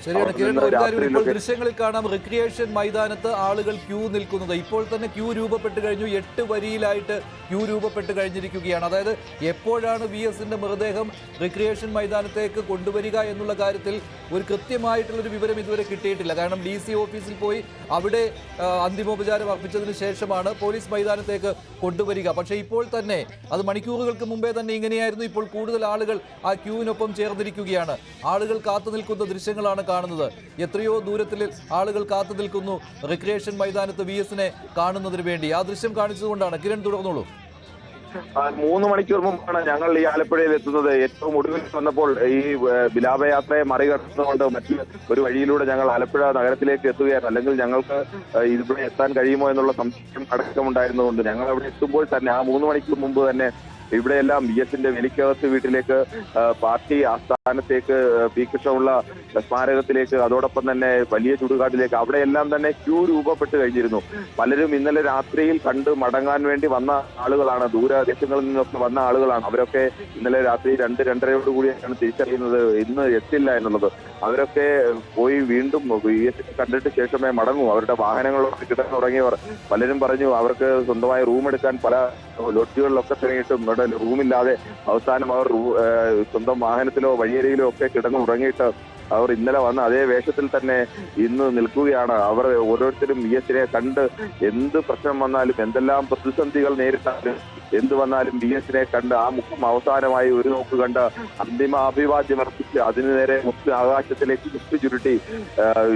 ശരിയാണ് അവിടെ കിരൺ. നിന്ന് ഒരു കാര്യം ഇപ്പോൾ രാത്രിയിലൊക്കെ ദൃശ്യങ്ങളിൽ കാണാം, റിക്രിയേഷൻ മൈതാനത്ത് ആളുകൾ ക്യൂ നിൽക്കുന്നത്. ഇപ്പോൾ തന്നെ ക്യൂ രൂപപ്പെട്ട് കഴിഞ്ഞു. 8 വരിയിലായിട്ട് ക്യൂ രൂപപ്പെട്ട് കഴിഞ്ഞിരിക്കുകയാണ്. അതായത് എപ്പോഴാണ് VSന്റെ മൃതദേഹം റിക്രിയേഷൻ മൈതാനത്തേക്ക് കൊണ്ടുവരിക എന്നുള്ള കാര്യത്തിൽ ഒരു കൃത്യമായിട്ടുള്ളൊരു വിവരം ഇതുവരെ കിട്ടിയിട്ടില്ല. കാരണം DC ഓഫീസിൽ പോയി അവിടെ അന്തിമോപചാരം അർപ്പിച്ചതിന് ശേഷമാണ് പോലീസ് മൈതാനത്തേക്ക് കൊണ്ടുവരിക. പക്ഷേ ഇപ്പോൾ തന്നെ അത് മണിക്കൂറുകൾക്ക് മുമ്പേ തന്നെ ഇങ്ങനെയായിരുന്നു. ഇപ്പോൾ കൂടുതൽ ആളുകൾ ആ ക്യൂവിനൊപ്പം ചേർന്നിരിക്കുകയാണ്. ആളുകൾ കാത്തു നിൽക്കുന്ന ദൃശ്യങ്ങളാണ് കാണുന്നത്. എത്രയോ ദൂരത്തിൽ ആളുകൾ കാത്തു നിൽക്കുന്നു റിക്രിയേഷൻ മൈതാനത്ത് VSനെ കാണുന്നതിന് വേണ്ടി. ആ ദൃശ്യം കാണിച്ചുകൊണ്ടാണ്. കിരൺ, തുടർന്നോളൂ. 3 മണിക്കൂർ മുമ്പാണ് ഞങ്ങൾ ഈ ആലപ്പുഴയിൽ എത്തുന്നത്. ഏറ്റവും ഒടുവിൽ വന്നപ്പോൾ ഈ വിലാപയാത്രയെ മറികടന്നുകൊണ്ട് മറ്റു ഒരു വഴിയിലൂടെ ഞങ്ങൾ ആലപ്പുഴ നഗരത്തിലേക്ക് എത്തുകയായിരുന്നു. അല്ലെങ്കിൽ ഞങ്ങൾക്ക് ഇവിടെ എത്താൻ കഴിയുമോ എന്നുള്ള സംശയം അടക്കമുണ്ടായിരുന്നതുകൊണ്ട് ഞങ്ങൾ അവിടെ എത്തുമ്പോൾ തന്നെ ആ 3 മണിക്കൂർ മുമ്പ് തന്നെ ഇവിടെയെല്ലാം VSന്റെ വെലിക്കകത്ത് വീട്ടിലേക്ക്, പാർട്ടി ആസ്ഥാനത്തേക്ക്, പി കൃഷ്ണപിള്ള സ്മാരകത്തിലേക്ക്, അതോടൊപ്പം തന്നെ വലിയ ചുടുകാട്ടിലേക്ക് അവിടെയെല്ലാം തന്നെ ക്യൂ രൂപപ്പെട്ട് കഴിഞ്ഞിരുന്നു. പലരും ഇന്നലെ രാത്രിയിൽ കണ്ട് മടങ്ങാൻ വേണ്ടി വന്ന ആളുകളാണ്, ദൂരദേശങ്ങളിൽ നിന്നൊക്കെ വന്ന ആളുകളാണ്. അവരൊക്കെ ഇന്നലെ രാത്രി 2-2:30 തിരിച്ചറിയുന്നത് ഇന്ന് എത്തില്ല എന്നുള്ളത്. അവരൊക്കെ പോയി വീണ്ടും VS കണ്ടിട്ട് ശേഷമേ മടങ്ങൂ. അവരുടെ വാഹനങ്ങളൊക്കെ കിടന്നുറങ്ങിയവർ പലരും പറഞ്ഞു അവർക്ക് സ്വന്തമായി റൂം എടുക്കാൻ പല ലോഡ്ജുകളിലൊക്കെ തുടങ്ങിയിട്ടും ഇവിടെ റൂമില്ലാതെ അവസാനം അവർ സ്വന്തം വാഹനത്തിലോ വഴിയരികിലോ ഒക്കെ കിടന്നുറങ്ങിയിട്ട് അവർ ഇന്നലെ വന്ന അതേ വേഷത്തിൽ തന്നെ ഇന്ന് നിൽക്കുകയാണ്. അവർ ഓരോരുത്തരും VSനെ കണ്ട് എന്ത് പ്രശ്നം വന്നാലും, എന്തെല്ലാം പ്രതിസന്ധികൾ നേരിട്ടാലും, എന്ത് വന്നാലും VSനെ കണ്ട് ആ മുഖം അവസാനമായി ഒരു നോക്ക് കണ്ട് അന്തിമ അഭിവാദ്യം അർപ്പിച്ച് അതിനു നേരെ ആകാശത്തിലേക്ക് മുത്ത് ചുരുട്ടി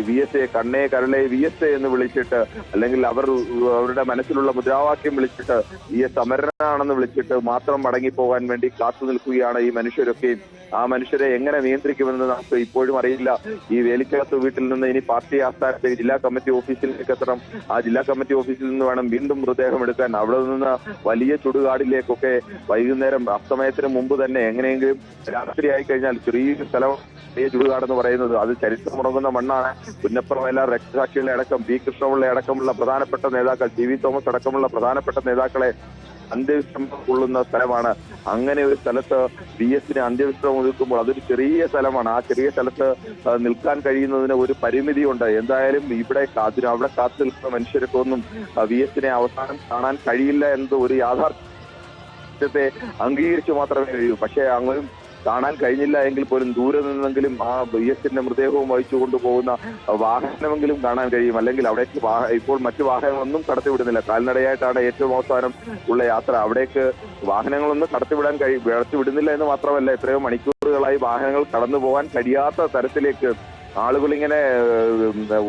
VSയെ കണ്ണേ കരളെ VS എന്ന് വിളിച്ചിട്ട്, അല്ലെങ്കിൽ അവരുടെ മനസ്സിലുള്ള മുദ്രാവാക്യം വിളിച്ചിട്ട് VS അമരനാണെന്ന് വിളിച്ചിട്ട് മാത്രം മടങ്ങിപ്പോകാൻ വേണ്ടി കാത്തു നിൽക്കുകയാണ് ഈ മനുഷ്യരൊക്കെയും. ആ മനുഷ്യരെ എങ്ങനെ നിയന്ത്രിക്കുമെന്ന് നമുക്ക് ഇപ്പോഴും അറിയില്ല. ഈ വേലിക്കകത്ത് വീട്ടിൽ നിന്ന് ഇനി പാർട്ടി ആസ്ഥാനത്തേക്ക് ജില്ലാ കമ്മിറ്റി ഓഫീസിലേക്ക് എത്തണം. ആ ജില്ലാ കമ്മിറ്റി ഓഫീസിൽ നിന്ന് വേണം വീണ്ടും മൃതദേഹം എടുക്കാൻ. അവിടെ നിന്ന് വലിയ ചുടുകാടിലേക്കൊക്കെ വൈകുന്നേരം അസ്തമയത്തിന് മുമ്പ് തന്നെ എങ്ങനെയെങ്കിലും രാത്രിയായി കഴിഞ്ഞാൽ ചെറിയ സ്ഥലം, വലിയ ചുടുകാടെന്ന് പറയുന്നത് അത് ചരിത്രമുറങ്ങുന്ന മണ്ണാണ്. പുന്നപ്ര വയലാർ രക്തസാക്ഷികളെ അടക്കം, പി കൃഷ്ണപിള്ള അടക്കമുള്ള പ്രധാനപ്പെട്ട നേതാക്കൾ, TV തോമസ് അടക്കമുള്ള പ്രധാനപ്പെട്ട നേതാക്കളെ അന്ത്യവിശ്രമം കൊള്ളുന്ന സ്ഥലമാണ്. അങ്ങനെ ഒരു സ്ഥലത്ത് VSന് അന്ത്യവിശ്രമം ഒതുക്കുമ്പോൾ അതൊരു ചെറിയ സ്ഥലമാണ്. ആ ചെറിയ സ്ഥലത്ത് നിൽക്കാൻ കഴിയുന്നതിന് ഒരു പരിമിതിയുണ്ട്. എന്തായാലും അവിടെ കാത്തു നിൽക്കുന്ന മനുഷ്യർക്കൊന്നും VSനെ അവസാനം കാണാൻ കഴിയില്ല എന്നത് ഒരു യാഥാർത്ഥ്യത്തെ അംഗീകരിച്ചു മാത്രമേ കഴിയൂ. പക്ഷേ അങ്ങനെ കാണാൻ കഴിഞ്ഞില്ല എങ്കിൽ പോലും ദൂരെ നിന്നെങ്കിലും ആ VSന്റെ മൃതദേഹവും വഹിച്ചു കൊണ്ടുപോകുന്ന വാഹനമെങ്കിലും കാണാൻ കഴിയും. അല്ലെങ്കിൽ അവിടേക്ക് ഇപ്പോൾ മറ്റു വാഹനങ്ങളൊന്നും കടത്തിവിടുന്നില്ല. കാൽനടയായിട്ടാണ് ഏറ്റവും അവസാനം ഉള്ള യാത്ര. അവിടേക്ക് വാഹനങ്ങളൊന്നും കടത്തിവിടുന്നില്ല എന്ന് മാത്രമല്ല, എത്രയോ മണിക്കൂറുകളായി വാഹനങ്ങൾ കടന്നു പോകാൻ കഴിയാത്ത തരത്തിലേക്ക് ആളുകളിങ്ങനെ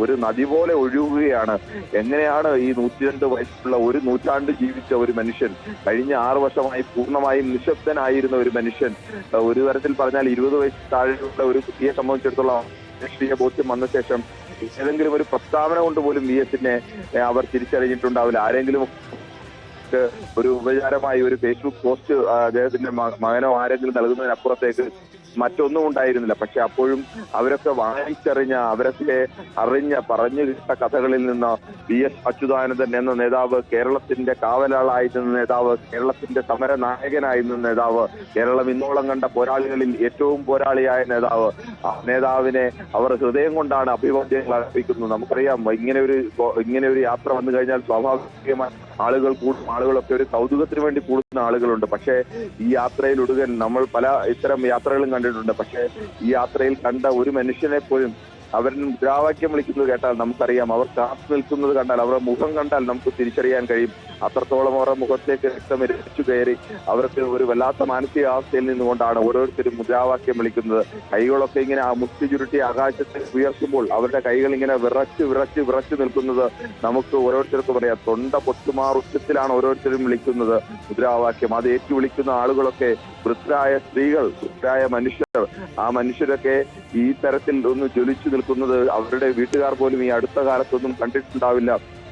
ഒരു നദി പോലെ ഒഴുകുകയാണ്. എങ്ങനെയാണ് ഈ 102 വയസ്സുള്ള ഒരു നൂറ്റാണ്ട് ജീവിച്ച ഒരു മനുഷ്യൻ, കഴിഞ്ഞ 6 വർഷമായി പൂർണ്ണമായും നിശബ്ദനായിരുന്ന ഒരു മനുഷ്യൻ, ഒരു തരത്തിൽ പറഞ്ഞാൽ 20 വയസ്സ് താഴെയുള്ള ഒരു കുട്ടിയെ സംബന്ധിച്ചിടത്തോളം രാഷ്ട്രീയ ബോധ്യം വന്ന ശേഷം ഏതെങ്കിലും ഒരു പ്രസ്താവന കൊണ്ട് പോലും VSനെ അവർ തിരിച്ചറിഞ്ഞിട്ടുണ്ടാവില്ല. ആരെങ്കിലും ഒരു ഉപചാരമായി ഒരു ഫേസ്ബുക്ക് പോസ്റ്റ് അദ്ദേഹത്തിന്റെ മകനോ ആരെങ്കിലും നൽകുന്നതിനപ്പുറത്തേക്ക് മറ്റൊന്നും ഉണ്ടായിരുന്നില്ല. പക്ഷെ അപ്പോഴും അവരൊക്കെ വായിച്ചറിഞ്ഞ, അവരൊക്കെ പറഞ്ഞു കേട്ട കഥകളിൽ നിന്ന് VS അച്യുതാനന്ദൻ എന്ന നേതാവ്, കേരളത്തിന്റെ കാവലാളായി നിന്ന നേതാവ്, കേരളത്തിന്റെ സമര നായകനായി നിന്ന നേതാവ്, കേരളം ഇന്നോളം കണ്ട പോരാളികളിൽ ഏറ്റവും പോരാളിയായ നേതാവ്, ആ നേതാവിനെ അവർ ഹൃദയം കൊണ്ടാണ് അഭിവാദ്യങ്ങൾ അർപ്പിക്കുന്നത്. നമുക്കറിയാം, ഇങ്ങനെ ഒരു യാത്ര വന്നു കഴിഞ്ഞാൽ സ്വാഭാവികമായി ആളുകൾ കൂടും. ആളുകളൊക്കെ ഒരു കൗതുകത്തിന് വേണ്ടി കൂടുന്ന ആളുകളുണ്ട്. പക്ഷേ ഈ യാത്രയിലൊടുകൻ നമ്മൾ പല ഇത്തരം യാത്രകളും കണ്ടിട്ടുണ്ട്. പക്ഷേ ഈ യാത്രയിൽ കണ്ട ഒരു മനുഷ്യനെ പോലും അവരിന് മുദ്രാവാക്യം വിളിക്കുന്നത് കേട്ടാൽ നമുക്കറിയാം, അവർ കാത്തു നിൽക്കുന്നത് കണ്ടാൽ, അവരുടെ മുഖം കണ്ടാൽ നമുക്ക് തിരിച്ചറിയാൻ കഴിയും. അത്രത്തോളം അവരുടെ മുഖത്തേക്ക് രക്തമിരച്ചു കയറി അവർക്ക് ഒരു വല്ലാത്ത മാനസികാവസ്ഥയിൽ നിന്നുകൊണ്ടാണ് ഓരോരുത്തരും മുദ്രാവാക്യം വിളിക്കുന്നത്. കൈകളൊക്കെ ഇങ്ങനെ ആ മുത്തി ചുരുട്ടി ആകാശത്തിൽ ഉയർത്തുമ്പോൾ അവരുടെ കൈകൾ ഇങ്ങനെ വിറച്ചു നിൽക്കുന്നത് നമുക്ക് ഓരോരുത്തർക്കും പറയാം. തൊണ്ട പൊട്ടുമാർ ഉച്ചത്തിലാണ് ഓരോരുത്തരും വിളിക്കുന്നത് മുദ്രാവാക്യം. അത് ഏറ്റു വിളിക്കുന്ന ആളുകളൊക്കെ വൃദ്ധരായ സ്ത്രീകൾ, വൃദ്ധരായ മനുഷ്യർ. ആ മനുഷ്യരൊക്കെ ഈ തരത്തിൽ ഒന്ന് ജ്വലിച്ചു നിൽക്കുന്നത് അവരുടെ വീട്ടുകാർ പോലും ഈ അടുത്ത കാലത്തൊന്നും കണ്ടിട്ടുണ്ടാവില്ല.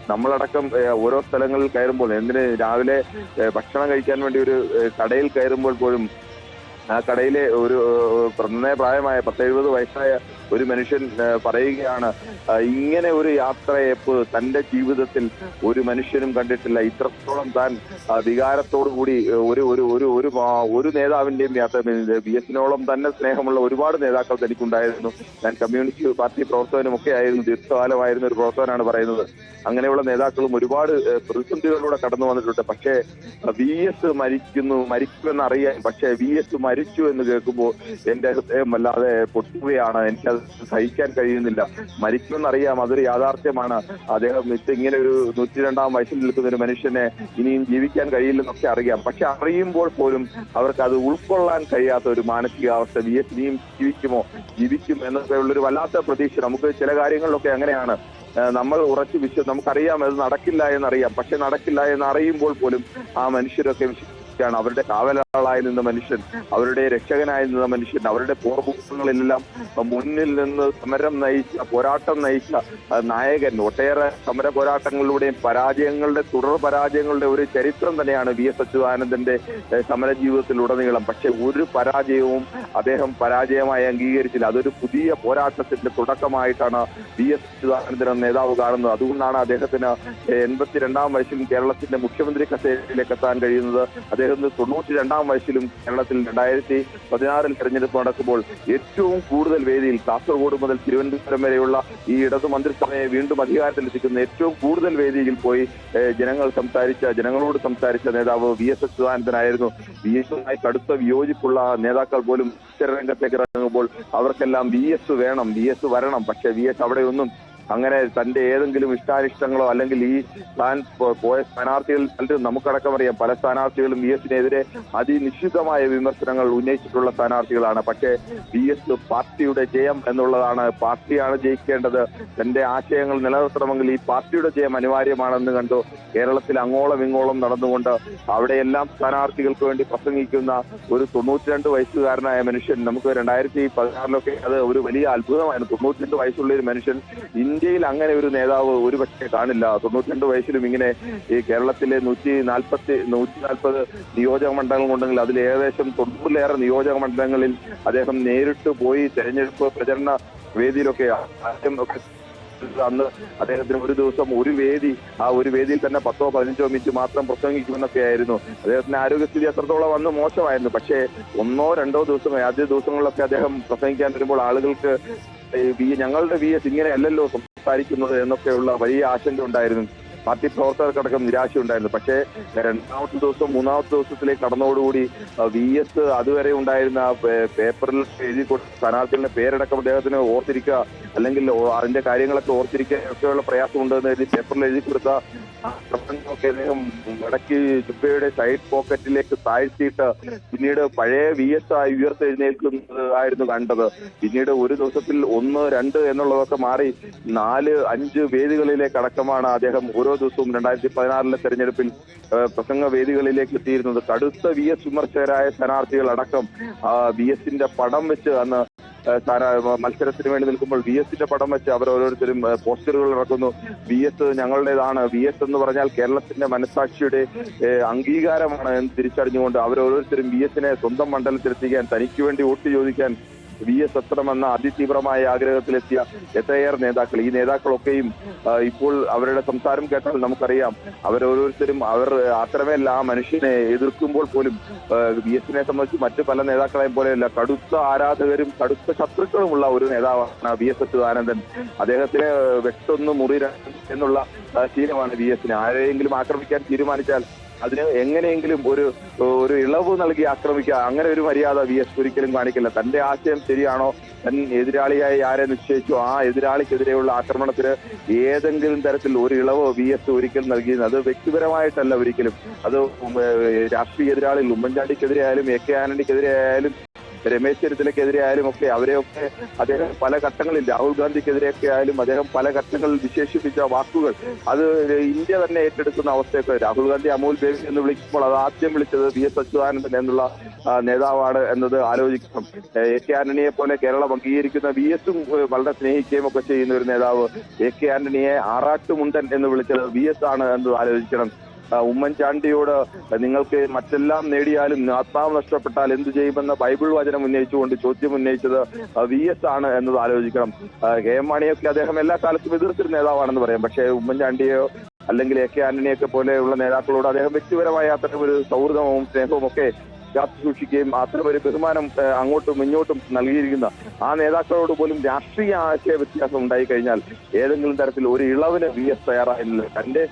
നമ്മളടക്കം ഓരോ സ്ഥലങ്ങളിൽ കയറുമ്പോൾ, എന്തിന് രാവിലെ ഭക്ഷണം കഴിക്കാൻ വേണ്ടി ഒരു കടയിൽ കയറുമ്പോൾ പോലും ആ കടയിലെ ഒരു പ്രായമായ 10-70 വയസ്സായ ഒരു മനുഷ്യൻ പറയുകയാണ്, ഇങ്ങനെ ഒരു യാത്രയപ്പ് തന്റെ ജീവിതത്തിൽ ഒരു മനുഷ്യനും കണ്ടിട്ടില്ല. ഇത്രത്തോളം താൻ വികാരത്തോടു കൂടി ഒരു നേതാവിന്റെയും യാത്ര BS-നോളം തന്നെ സ്നേഹമുള്ള ഒരുപാട് നേതാക്കൾ തനിക്കുണ്ടായിരുന്നു. ഞാൻ കമ്മ്യൂണിസ്റ്റ് പാർട്ടി പ്രവർത്തകനും ഒക്കെ ആയിരുന്നു, ദീർഘകാലമായിരുന്ന ഒരു പ്രവർത്തകനാണ് പറയുന്നത്. അങ്ങനെയുള്ള നേതാക്കളും ഒരുപാട് പ്രതിസന്ധികളിലൂടെ കടന്നു വന്നിട്ടുണ്ട്. പക്ഷേ VS മരിക്കുമെന്ന് അറിയാൻ, പക്ഷേ VS മരിച്ചു എന്ന് കേൾക്കുമ്പോൾ എന്റെ ഹൃദയം വല്ലാതെ പൊട്ടുകയാണ്. എനിക്കത് സഹിക്കാൻ കഴിയുന്നില്ല. മരിക്കുമെന്നറിയാം, അതൊരു യാഥാർത്ഥ്യമാണ്. അദ്ദേഹം ഇങ്ങനെ ഒരു 102-ാം വയസ്സിൽ നിൽക്കുന്ന ഒരു മനുഷ്യനെ ഇനിയും ജീവിക്കാൻ കഴിയില്ലെന്നൊക്കെ അറിയാം. പക്ഷെ അറിയുമ്പോൾ പോലും അവർക്ക് അത് ഉൾക്കൊള്ളാൻ കഴിയാത്ത ഒരു മാനസികാവസ്ഥ. VS ഇനിയും ജീവിക്കും എന്നൊക്കെ ഉള്ളൊരു വല്ലാത്ത പ്രതീക്ഷ. നമുക്ക് ചില കാര്യങ്ങളിലൊക്കെ അങ്ങനെയാണ്, നമ്മൾ ഉറച്ചു നമുക്കറിയാം അത് നടക്കില്ല എന്നറിയാം. പക്ഷെ നടക്കില്ല എന്ന് അറിയുമ്പോൾ പോലും ആ മനുഷ്യരൊക്കെ അവരുടെ കാവലാളായി നിന്ന മനുഷ്യൻ, അവരുടെ രക്ഷകനായി നിന്ന മനുഷ്യൻ, അവരുടെ പോർമുഖങ്ങളിലെല്ലാം മുന്നിൽ നിന്ന് സമരം നയിച്ച, പോരാട്ടം നയിച്ച നായകൻ. ഒട്ടേറെ സമര പോരാട്ടങ്ങളിലൂടെയും തുടർ പരാജയങ്ങളുടെ ഒരു ചരിത്രം തന്നെയാണ് VS അച്യുതാനന്ദന്റെ സമര ജീവിതത്തിലുടനീളം. പക്ഷെ ഒരു പരാജയവും അദ്ദേഹം പരാജയമായി അംഗീകരിച്ചില്ല. അതൊരു പുതിയ പോരാട്ടത്തിന്റെ തുടക്കമായിട്ടാണ് VS അച്യുതാനന്ദൻ എന്ന നേതാവ് കാണുന്നത്. അതുകൊണ്ടാണ് അദ്ദേഹത്തിന് 82-ാം വയസ്സിൽ കേരളത്തിന്റെ മുഖ്യമന്ത്രി കസേരയിലേക്ക് എത്താൻ കഴിയുന്നത്. അദ്ദേഹം 92-ാം വയസ്സിലും കേരളത്തിൽ 2016-ൽ തെരഞ്ഞെടുപ്പ് നടക്കുമ്പോൾ ഏറ്റവും കൂടുതൽ വേദിയിൽ, കാസർഗോഡ് മുതൽ തിരുവനന്തപുരം വരെയുള്ള ഈ ഇടതു മന്ത്രിസഭയെ വീണ്ടും അധികാരത്തിലെത്തിക്കുന്ന ഏറ്റവും കൂടുതൽ വേദിയിൽ പോയി ജനങ്ങളോട് സംസാരിച്ച നേതാവ് VS അച്യുതാനന്ദനായിരുന്നു. VS-മായി കടുത്ത വിയോജിപ്പുള്ള നേതാക്കൾ പോലും രംഗത്തേക്ക് ഇറങ്ങുമ്പോൾ അവർക്കെല്ലാം VS വേണം, VS വരണം. പക്ഷെ VS അവിടെയൊന്നും അങ്ങനെ തന്റെ ഏതെങ്കിലും ഇഷ്ടാനിഷ്ടങ്ങളോ അല്ലെങ്കിൽ ഈ താൻ പോയ സ്ഥാനാർത്ഥികൾ പലരും നമുക്കടക്കം അറിയാം, പല സ്ഥാനാർത്ഥികളും VS-നെതിരെ അതിനിശ്ചിതമായ വിമർശനങ്ങൾ ഉന്നയിച്ചിട്ടുള്ള സ്ഥാനാർത്ഥികളാണ്. പക്ഷേ VS പാർട്ടിയുടെ ജയം എന്നുള്ളതാണ്, പാർട്ടിയാണ് ജയിക്കേണ്ടത്, തന്റെ ആശയങ്ങൾ നിലനിർത്തണമെങ്കിൽ ഈ പാർട്ടിയുടെ ജയം അനിവാര്യമാണെന്ന് കണ്ടു കേരളത്തിൽ അങ്ങോളം ഇങ്ങോളം നടന്നുകൊണ്ട് അവിടെയെല്ലാം സ്ഥാനാർത്ഥികൾക്ക് വേണ്ടി പ്രസംഗിക്കുന്ന ഒരു 92 വയസ്സുകാരനായ മനുഷ്യൻ. നമുക്ക് 2016-ലൊക്കെ അത് ഒരു വലിയ അത്ഭുതമായിരുന്നു. 92 വയസ്സുള്ള ഒരു മനുഷ്യൻ ഇന്ത്യയിൽ അങ്ങനെ ഒരു നേതാവ് ഒരുപക്ഷെ കാണില്ല. 92 വയസ്സിലും ഇങ്ങനെ ഈ കേരളത്തിലെ 140 നിയോജക മണ്ഡലങ്ങളുണ്ടെങ്കിൽ അതിൽ ഏകദേശം 90-ലേറെ നിയോജക മണ്ഡലങ്ങളിൽ അദ്ദേഹം നേരിട്ട് പോയി തെരഞ്ഞെടുപ്പ് പ്രചരണ വേദിയിലൊക്കെ അന്ന് അദ്ദേഹത്തിന് ഒരു ദിവസം ഒരു വേദിയിൽ തന്നെ 10-15 മിനിറ്റ് മാത്രം പ്രസംഗിക്കുമെന്നൊക്കെ ആയിരുന്നു. അദ്ദേഹത്തിന്റെ ആരോഗ്യസ്ഥിതി അത്രത്തോളം അന്ന് മോശമായിരുന്നു. പക്ഷേ 1-2 ദിവസം ആദ്യ ദിവസങ്ങളിലൊക്കെ അദ്ദേഹം പ്രസംഗിക്കാൻ വരുമ്പോൾ ആളുകൾക്ക് ഞങ്ങളുടെ VS ഇങ്ങനെയല്ലല്ലോ സംസാരിക്കുന്നത് എന്നൊക്കെയുള്ള വലിയ ആശങ്ക ഉണ്ടായിരുന്നു. പാർട്ടി പ്രവർത്തകർക്കടക്കം നിരാശയുണ്ടായിരുന്നു. പക്ഷേ 2-ാമത്തെ ദിവസം 3-ാമത്തെ ദിവസത്തിലേക്ക് കടന്നതോടുകൂടി VS അതുവരെ ഉണ്ടായിരുന്ന പേപ്പറിൽ എഴുതി കൊടുത്ത സ്ഥാനാർത്ഥികളുടെ പേരടക്കം അദ്ദേഹത്തിന് ഓർത്തിരിക്കുക, അല്ലെങ്കിൽ അതിന്റെ കാര്യങ്ങളൊക്കെ ഓർത്തിരിക്കുക ഒക്കെയുള്ള പ്രയാസമുണ്ടെന്ന് എഴുതി പേപ്പറിൽ എഴുതി കൊടുത്ത പ്രസംഗമൊക്കെ അദ്ദേഹം ഇടയ്ക്ക് ജുബയുടെ സൈഡ് പോക്കറ്റിലേക്ക് താഴ്ത്തിയിട്ട് പിന്നീട് പഴയ VS ആയി ഉയർത്തെഴുന്നേൽക്കുന്നത് ആയിരുന്നു കണ്ടത്. പിന്നീട് ഒരു ദിവസത്തിൽ 1-2 എന്നുള്ളതൊക്കെ മാറി 4-5 വേദികളിലേക്ക് അടക്കമാണ് അദ്ദേഹം ഓരോ ദിവസവും 2016-ലെ തെരഞ്ഞെടുപ്പിൽ പ്രസംഗ വേദികളിലേക്ക് എത്തിയിരുന്നത്. കടുത്ത VS വിമർശകരായ സ്ഥാനാർത്ഥികൾ അടക്കം VS-ന്റെ പടം വെച്ച് അന്ന് മത്സരത്തിന് വേണ്ടി നിൽക്കുമ്പോൾ VS-ന്റെ പടം വെച്ച് അവർ ഓരോരുത്തരും പോസ്റ്ററുകൾ ഇറക്കുന്നു. VS ഞങ്ങളുടേതാണ്, VS എന്ന് പറഞ്ഞാൽ കേരളത്തിന്റെ മനസ്സാക്ഷിയുടെ അംഗീകാരമാണ് എന്ന് തിരിച്ചറിഞ്ഞുകൊണ്ട് അവരോരോരുത്തരും VS-നെ സ്വന്തം മണ്ഡലത്തിലെത്തിക്കാൻ, തനിക്ക് വേണ്ടി വോട്ട് ചോദിക്കാൻ VS എത്തണമെന്ന അതിതീവ്രമായ ആഗ്രഹത്തിലെത്തിയ എത്രയേറെ നേതാക്കൾ. ഈ നേതാക്കളൊക്കെയും ഇപ്പോൾ അവരുടെ സംസാരം കേട്ടാൽ നമുക്കറിയാം, അവരോരോരുത്തരും അത്രമേൽ ആ മനുഷ്യനെ എതിർക്കുമ്പോൾ പോലും VS-നെ സംബന്ധിച്ച് മറ്റു പല നേതാക്കളെയും പോലെയല്ല, കടുത്ത ആരാധകരും കടുത്ത ശത്രുക്കളുമുള്ള ഒരു നേതാവാണ് VS അച്യുതാനന്ദൻ. അദ്ദേഹത്തിന് വെട്ടൊന്ന് മുറി എന്നുള്ള ശീലമാണ് VS-ന്. ആരെയെങ്കിലും ആക്രമിക്കാൻ തീരുമാനിച്ചാൽ അതിന് എങ്ങനെയെങ്കിലും ഒരു ഇളവ് നൽകി ആക്രമിക്കുക, അങ്ങനെ ഒരു മര്യാദ VS ഒരിക്കലും കാണിക്കില്ല. തന്റെ ആശയം ശരിയാണോ, തൻ എതിരാളിയായി ആരെ നിശ്ചയിച്ചോ ആ എതിരാളിക്കെതിരെയുള്ള ആക്രമണത്തിന് ഏതെങ്കിലും തരത്തിൽ ഒരു ഇളവ് VS ഒരിക്കലും നൽകിയത്. അത് വ്യക്തിപരമായിട്ടല്ല ഒരിക്കലും, അത് രാഷ്ട്രീയ എതിരാളികൾ ഉമ്മൻചാണ്ടിക്കെതിരെ ആയാലും AK ആന്റണിക്കെതിരെ ആയാലും രമേശ് ചെന്നിത്തലയ്ക്കെതിരെ ആയാലും ഒക്കെ അവരെയൊക്കെ അദ്ദേഹം പല ഘട്ടങ്ങളിൽ, രാഹുൽ ഗാന്ധിക്കെതിരെയൊക്കെ ആയാലും അദ്ദേഹം പല ഘട്ടങ്ങളിൽ വിശേഷിപ്പിച്ച വാക്കുകൾ അത് ഇന്ത്യ തന്നെ ഏറ്റെടുക്കുന്ന അവസ്ഥയൊക്കെ. രാഹുൽ ഗാന്ധി അമൂൽ ബേബി എന്ന് വിളിക്കുമ്പോൾ അത് ആദ്യം വിളിച്ചത് VS അച്യുതാനന്ദൻ എന്നുള്ള നേതാവാണ് എന്നത് ആലോചിക്കണം. AK ആന്റണിയെ പോലെ കേരളം അംഗീകരിക്കുന്ന VS-ഉം വളരെ സ്നേഹിക്കുകയും ഒക്കെ ചെയ്യുന്ന ഒരു നേതാവ് AK ആന്റണിയെ ആറാട്ടുമുണ്ടൻ എന്ന് വിളിച്ചത് VS ആണ് എന്നത് ആലോചിക്കണം. ഉമ്മൻചാണ്ടിയോട് നിങ്ങൾക്ക് മറ്റെല്ലാം നേടിയാലും ആത്മാവ് നഷ്ടപ്പെട്ടാൽ എന്തു ചെയ്യുമെന്ന ബൈബിൾ വചനം ഉന്നയിച്ചുകൊണ്ട് ചോദ്യം ഉന്നയിച്ചത് VS ആണ് എന്നത് ആലോചിക്കണം. കെ എം മാണിയൊക്കെ അദ്ദേഹം എല്ലാ കാലത്തും എതിർത്തിരുന്ന നേതാവാണെന്ന് പറയാം. പക്ഷേ ഉമ്മൻചാണ്ടിയോ അല്ലെങ്കിൽ AK ആന്റണിയൊക്കെ പോലെയുള്ള നേതാക്കളോട് അദ്ദേഹം വ്യക്തിപരമായ അത്തരം ഒരു സൗഹൃദവും സ്നേഹവും ഒക്കെ കാത്തു സൂക്ഷിക്കുകയും അത്തരം ഒരു ബഹുമാനം അങ്ങോട്ടും ഇങ്ങോട്ടും നൽകിയിരിക്കുന്ന ആ നേതാക്കളോട് പോലും രാഷ്ട്രീയ ആശയ വ്യത്യാസം ഉണ്ടായി കഴിഞ്ഞാൽ ഏതെങ്കിലും തരത്തിൽ ഒരു ഇളവിന് VS തയ്യാറായില്ല. തന്റെ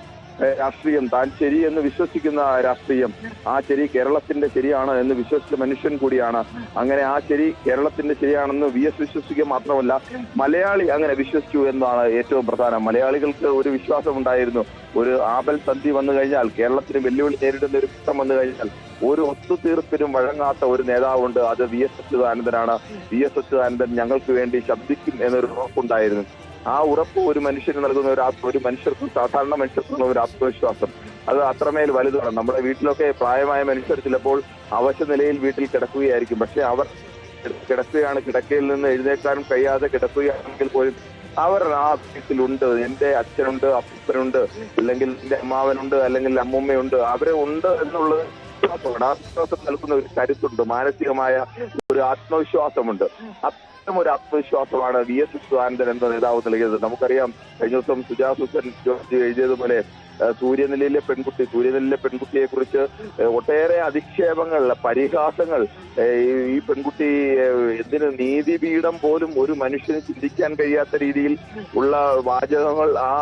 രാഷ്ട്രീയം താൻ ശരി എന്ന് വിശ്വസിക്കുന്ന രാഷ്ട്രീയം, ആ ശരി കേരളത്തിന്റെ ശരിയാണ് എന്ന് വിശ്വസിച്ച മനുഷ്യൻ കൂടിയാണ്. അങ്ങനെ ആ ശരി കേരളത്തിന്റെ ശരിയാണെന്ന് VS വിശ്വസിക്കുക മാത്രമല്ല മലയാളി അങ്ങനെ വിശ്വസിച്ചു എന്നതാണ് ഏറ്റവും പ്രധാനം. മലയാളികൾക്ക് ഒരു വിശ്വാസം ഉണ്ടായിരുന്നു, ഒരു ആപൽ സന്ധി വന്നു കഴിഞ്ഞാൽ, കേരളത്തിന് വെല്ലുവിളി നേരിടുന്ന ഒരു ഘട്ടം വന്നു കഴിഞ്ഞാൽ ഒരു ഒത്തുതീർപ്പിനും വഴങ്ങാത്ത ഒരു നേതാവുണ്ട്, അത് VS അച്യുതാനന്ദനാണ്. VS അച്യുതാനന്ദൻ ഞങ്ങൾക്ക് വേണ്ടി ശബ്ദിക്കും എന്നൊരു ഉറപ്പുണ്ടായിരുന്നു. ആ ഉറപ്പ് ഒരു മനുഷ്യന് നൽകുന്ന ഒരു മനുഷ്യർക്കും സാധാരണ മനുഷ്യർക്കുള്ള ഒരു ആത്മവിശ്വാസം, അത് അത്രമേൽ വലുതാണ്. നമ്മുടെ വീട്ടിലൊക്കെ പ്രായമായ മനുഷ്യർ ചിലപ്പോൾ അവശ നിലയിൽ വീട്ടിൽ കിടക്കുകയായിരിക്കും. പക്ഷെ അവർ കിടക്കുകയാണ്, കിടക്കയിൽ നിന്ന് എഴുന്നേക്കാനും കഴിയാതെ കിടക്കുകയാണെങ്കിൽ പോലും അവർ ആ വീട്ടിലുണ്ട്. എന്റെ അച്ഛനുണ്ട്, അപ്പനുണ്ട്, അല്ലെങ്കിൽ എന്റെ അമ്മാവനുണ്ട്, അല്ലെങ്കിൽ അമ്മൂമ്മയുണ്ട്, അവരെ ഉണ്ട് എന്നുള്ളത് ആത്മവിശ്വാസം നൽകുന്ന ഒരു കരുത്തുണ്ട്, മാനസികമായ ഒരു ആത്മവിശ്വാസമുണ്ട്. ഒരു ആത്മവിശ്വാസമാണ് VS അച്യുതാനന്ദൻ എന്ന നേതാവ് നൽകിയത്. നമുക്കറിയാം, കഴിഞ്ഞ ദിവസം സുജാത ഹുസൈൻ ജോർജ് എഴുതിയതുപോലെ സൂര്യനെല്ലിയിലെ പെൺകുട്ടിയെ കുറിച്ച് ഒട്ടേറെ അധിക്ഷേപങ്ങൾ, പരിഹാസങ്ങൾ, ഈ പെൺകുട്ടി എന്തിന് നീതിപീഠം പോലും ഒരു മനുഷ്യന് ചിന്തിക്കാൻ കഴിയാത്ത രീതിയിൽ ഉള്ള വാചകങ്ങൾ ആ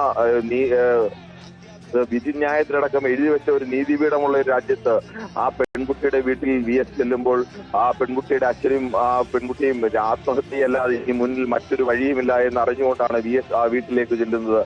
വിധിന്യായത്തിലടക്കം എഴുതി വെച്ച ഒരു നീതിപീഠമുള്ള ഒരു രാജ്യത്ത് ആ പെൺകുട്ടിയുടെ വീട്ടിൽ VS ചെല്ലുമ്പോൾ ആ പെൺകുട്ടിയുടെ അച്ഛനും ആ പെൺകുട്ടിയും ആത്മഹത്യയല്ലാതെ ഇനി മുന്നിൽ മറ്റൊരു വഴിയുമില്ല എന്ന് അറിഞ്ഞുകൊണ്ടാണ് VS ആ വീട്ടിലേക്ക് ചെല്ലുന്നത്.